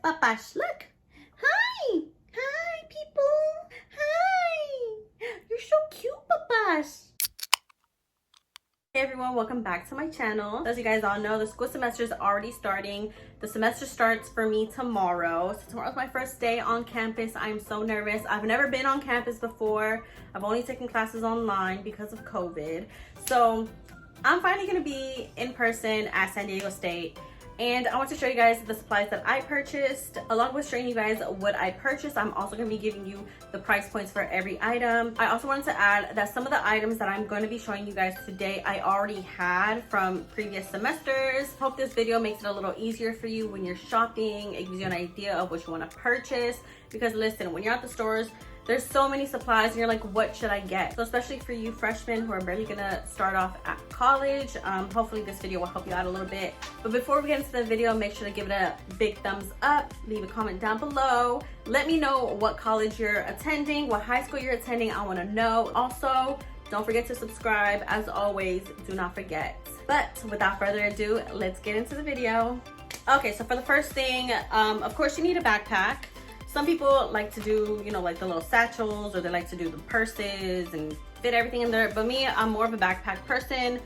papash. Look. Hi. Hi, people. Hi. You're so cute, papash. Hey everyone, welcome back to my channel. As you guys all know, the school semester is already starting. The semester starts for me tomorrow. So tomorrow's my first day on campus. I'm so nervous. I've never been on campus before. I've only taken classes online because of COVID. So I'm finally gonna be in person at San Diego State. And I want to show you guys the supplies that I purchased. Along with showing you guys what I purchased, I'm also going to be giving you the price points for every item. I also wanted to add that some of the items that I'm going to be showing you guys today, I already had from previous semesters. Hope this video makes it a little easier for you when you're shopping. It gives you an idea of what you want to purchase. Because listen, when you're at the stores, there's so many supplies and you're like, what should I get? So especially for you freshmen who are barely gonna start off at college, hopefully this video will help you out a little bit. But before we get into the video, make sure to give it a big thumbs up, leave a comment down below. Let me know what college you're attending, what high school you're attending, I wanna know. Also, don't forget to subscribe. As always, do not forget. But without further ado, let's get into the video. Okay, so for the first thing, of course you need a backpack. Some people like to do, you know, like the little satchels, or they like to do the purses and fit everything in there. But me, I'm more of a backpack person,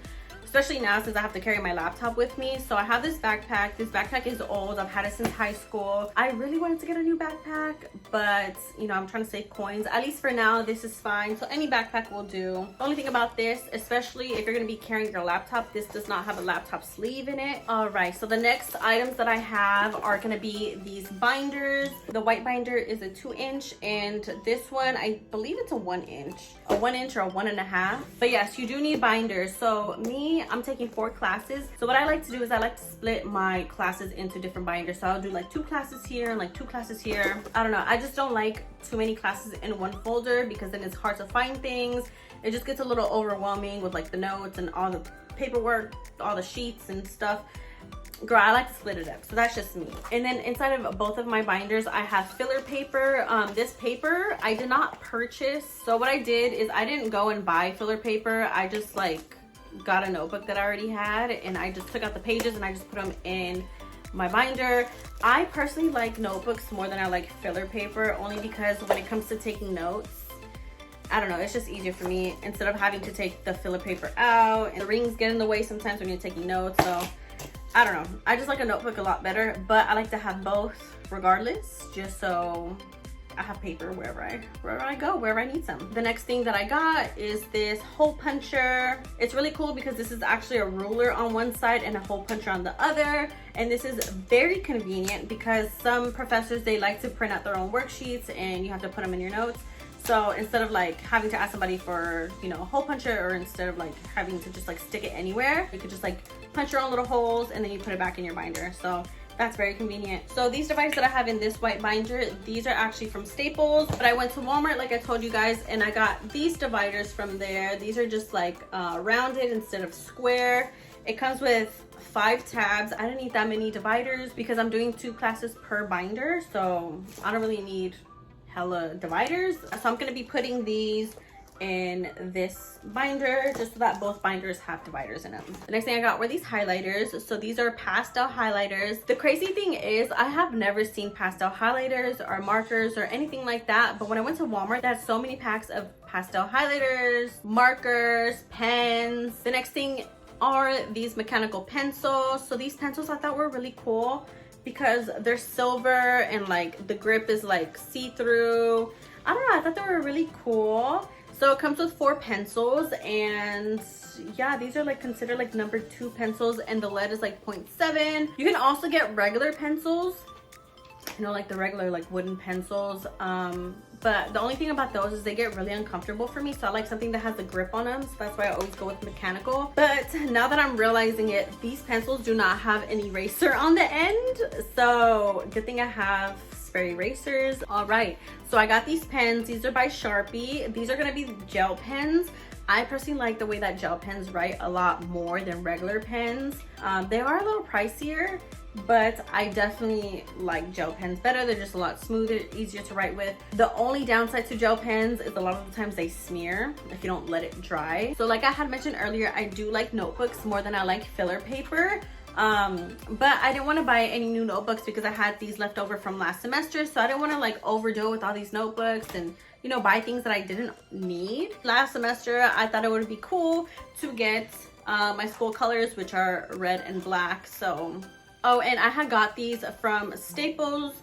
especially now since I have to carry my laptop with me. So I have this backpack. This backpack is old. I've had it since high school. I really wanted to get a new backpack, but you know, I'm trying to save coins. At least for now, this is fine. So any backpack will do. The only thing about this, especially if you're gonna be carrying your laptop, this does not have a laptop sleeve in it. All right, so the next items that I have are gonna be these binders. The white binder is a 2-inch, and this one, I believe it's a 1-inch. A 1-inch or a 1.5. But yes, you do need binders. So me, I'm taking 4 classes. So what I like to do is I like to split my classes into different binders. So I'll do like 2 classes here and like 2 classes here. I don't know, I just don't like too many classes in one folder because then it's hard to find things. It just gets a little overwhelming with like the notes and all the paperwork, all the sheets and stuff. Girl, I like to split it up, so that's just me. And then inside of both of my binders, I have filler paper. This paper I did not purchase. So what I did is I didn't go and buy filler paper. I just like got a notebook that I already had, and I just took out the pages and I just put them in my binder. I personally like notebooks more than I like filler paper, only because when it comes to taking notes, I don't know, it's just easier for me instead of having to take the filler paper out, and the rings get in the way sometimes when you're taking notes. So I don't know, I just like a notebook a lot better, but I like to have both regardless, just so I have paper wherever I go, wherever I need some. The next thing that I got is this hole puncher. It's really cool because this is actually a ruler on one side and a hole puncher on the other. And this is very convenient because some professors, they like to print out their own worksheets and you have to put them in your notes. So instead of like having to ask somebody for, you know, a hole puncher, or instead of like having to just like stick it anywhere, you could just like punch your own little holes and then you put it back in your binder. So that's very convenient. So these dividers that I have in this white binder, these are actually from Staples, but I went to Walmart like I told you guys, and I got these dividers from there. These are just like rounded instead of square. It comes with 5 tabs. I don't need that many dividers because I'm doing 2 classes per binder, so I don't really need hella dividers. So I'm gonna be putting these in this binder just so that both binders have dividers in them. The next thing I got were these highlighters. So these are pastel highlighters. The crazy thing is I have never seen pastel highlighters or markers or anything like that, but when I went to Walmart, they had so many packs of pastel highlighters, markers, pens. The next thing are these mechanical pencils. So these pencils I thought were really cool because they're silver and like the grip is like see-through. I don't know, I thought they were really cool. So it comes with 4 pencils, and yeah, these are like considered like number 2 pencils, and the lead is like 0.7. You can also get regular pencils, you know, like the regular like wooden pencils. But the only thing about those is they get really uncomfortable for me. So I like something that has a grip on them. So that's why I always go with mechanical. But now that I'm realizing it, these pencils do not have an eraser on the end. So good thing I have spare erasers. All right, so I got these pens. These are by Sharpie. These are gonna be gel pens. I personally like the way that gel pens write a lot more than regular pens. They are a little pricier, but I definitely like gel pens better. They're just a lot smoother, easier to write with. The only downside to gel pens is a lot of the times they smear if you don't let it dry. So like I had mentioned earlier, I do like notebooks more than I like filler paper. But I didn't want to buy any new notebooks because I had these left over from last semester, so I didn't want to like overdo it with all these notebooks and, you know, buy things that I didn't need. Last semester I thought it would be cool to get my school colors, which are red and black. So oh, and I had got these from Staples.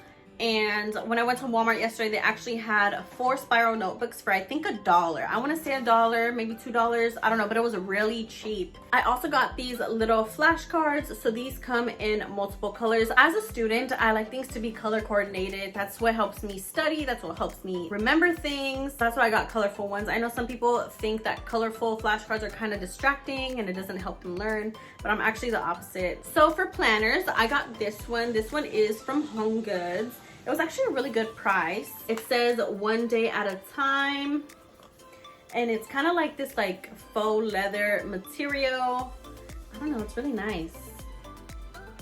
And when I went to Walmart yesterday, they actually had 4 spiral notebooks for I think $1. I want to say $1, maybe $2. I don't know, but it was really cheap. I also got these little flashcards. So these come in multiple colors. As a student, I like things to be color coordinated. That's what helps me study. That's what helps me remember things. That's why I got colorful ones. I know some people think that colorful flashcards are kind of distracting and it doesn't help them learn, but I'm actually the opposite. So for planners, I got this one. This one is from Home Goods. It was actually a really good price. It says 1 day at a time. And it's kind of like this like faux leather material. I don't know, it's really nice.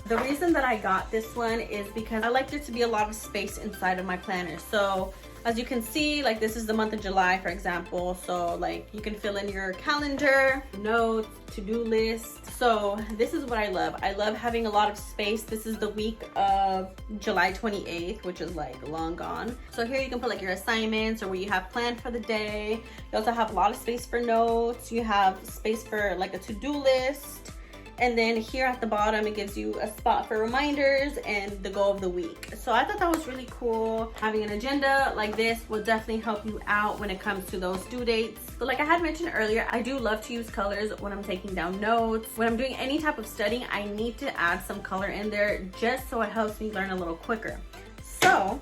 The reason that I got this one is because I like there to be a lot of space inside of my planner. So as you can see, like this is the month of July, for example. So like you can fill in your calendar, notes, to-do list. So this is what I love. I love having a lot of space. This is the week of July 28th, which is like long gone. So here you can put like your assignments or what you have planned for the day. You also have a lot of space for notes. You have space for like a to-do list. And then here at the bottom, it gives you a spot for reminders and the goal of the week. So I thought that was really cool. Having an agenda like this will definitely help you out when it comes to those due dates. So like I had mentioned earlier, I do love to use colors when I'm taking down notes. When I'm doing any type of studying, I need to add some color in there just so it helps me learn a little quicker. So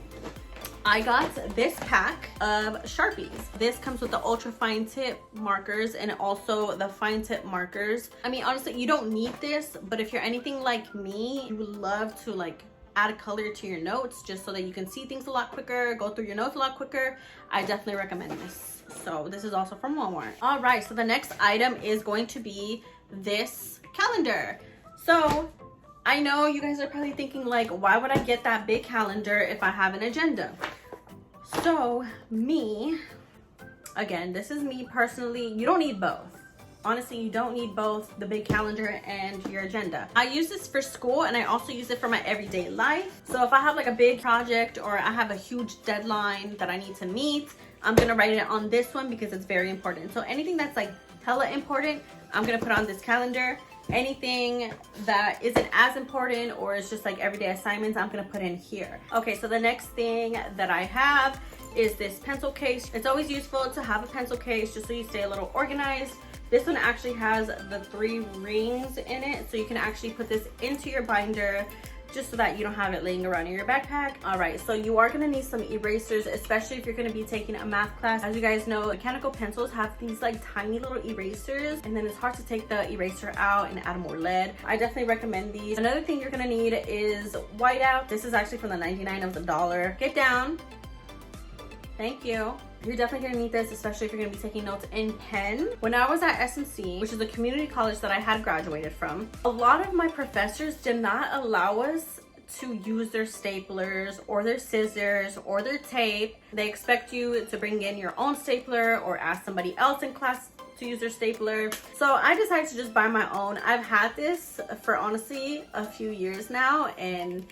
I got this pack of Sharpies. This comes with the ultra fine tip markers and also the fine tip markers. I mean, honestly, you don't need this, but if you're anything like me, you would love to like add a color to your notes just so that you can see things a lot quicker, go through your notes a lot quicker. I definitely recommend this. So this is also from Walmart. All right, so the next item is going to be this calendar. So I know you guys are probably thinking like, why would I get that big calendar if I have an agenda? So me, again, this is me personally, you don't need both. Honestly, you don't need both the big calendar and your agenda. I use this for school and I also use it for my everyday life. So if I have like a big project or I have a huge deadline that I need to meet, I'm gonna write it on this one because it's very important. So anything that's like hella important, I'm gonna put on this calendar. Anything that isn't as important or it's just like everyday assignments, I'm gonna put in here. Okay, so the next thing that I have is this pencil case. It's always useful to have a pencil case just so you stay a little organized. This one actually has the 3 rings in it, so you can actually put this into your binder just so that you don't have it laying around in your backpack. All right, so you are gonna need some erasers, especially if you're gonna be taking a math class. As you guys know, mechanical pencils have these like tiny little erasers, and then it's hard to take the eraser out and add more lead. I definitely recommend these. Another thing you're gonna need is whiteout. This is actually from the 99 of the dollar. Get down. Thank you. You're definitely gonna need this, especially if you're gonna be taking notes in pen. When I was at SMC, which is a community college that I had graduated from, a lot of my professors did not allow us to use their staplers or their scissors or their tape. They expect you to bring in your own stapler or ask somebody else in class to use their stapler. So I decided to just buy my own. I've had this for honestly a few years now and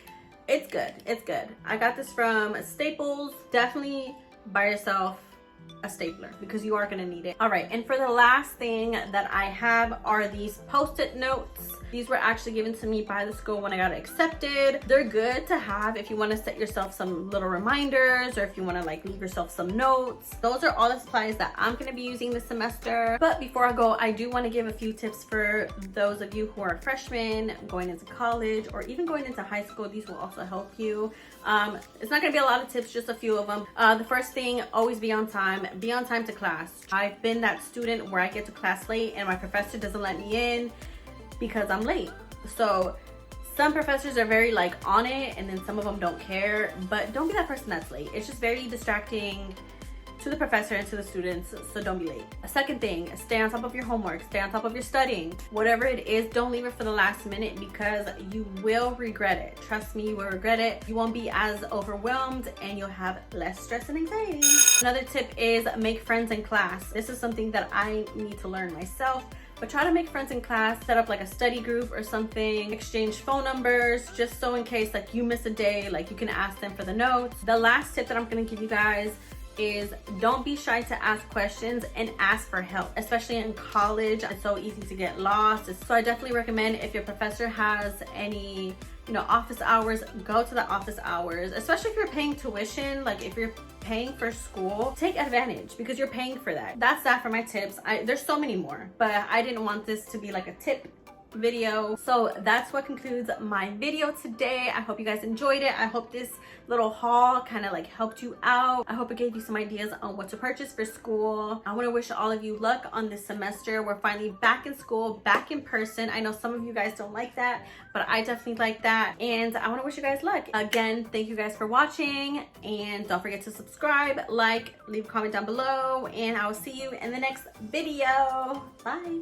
it's good, it's good. I got this from Staples. Definitely buy yourself a stapler because you are gonna need it. All right, and for the last thing that I have are these post-it notes. These were actually given to me by the school when I got accepted. They're good to have if you want to set yourself some little reminders or if you want to like leave yourself some notes. Those are all the supplies that I'm going to be using this semester. But before I go, I do want to give a few tips for those of you who are freshmen, going into college, or even going into high school. These will also help you. It's not going to be a lot of tips, just a few of them. The first thing, always be on time. Be on time to class. I've been that student where I get to class late and my professor doesn't let me in because I'm late. So some professors are very like on it and then some of them don't care, but don't be that person that's late. It's just very distracting to the professor and to the students, so don't be late. A second thing, stay on top of your homework, stay on top of your studying. Whatever it is, don't leave it for the last minute because you will regret it. Trust me, you will regret it. You won't be as overwhelmed and you'll have less stress and anxiety. Another tip is make friends in class. This is something that I need to learn myself. but try to make friends in class, set up like a study group or something, exchange phone numbers, just so in case like you miss a day, like you can ask them for the notes. The last tip that I'm gonna give you guys is don't be shy to ask questions and ask for help, especially in college. It's so easy to get lost. So I definitely recommend if your professor has any, you know, office hours, go to the office hours, especially if you're paying tuition. Like if you're paying for school, take advantage because you're paying for that. That's that for my tips. There's so many more, but I didn't want this to be like a tip video. So that's what concludes my video today. I hope you guys enjoyed it. I hope this little haul kind of like helped you out. I hope it gave you some ideas on what to purchase for school. I want to wish all of you luck on this semester. We're finally back in school, back in person. I know some of you guys don't like that, but I definitely like that, and I want to wish you guys luck. Again, thank you guys for watching, and don't forget to subscribe, like, leave a comment down below, and I will see you in the next video. Bye.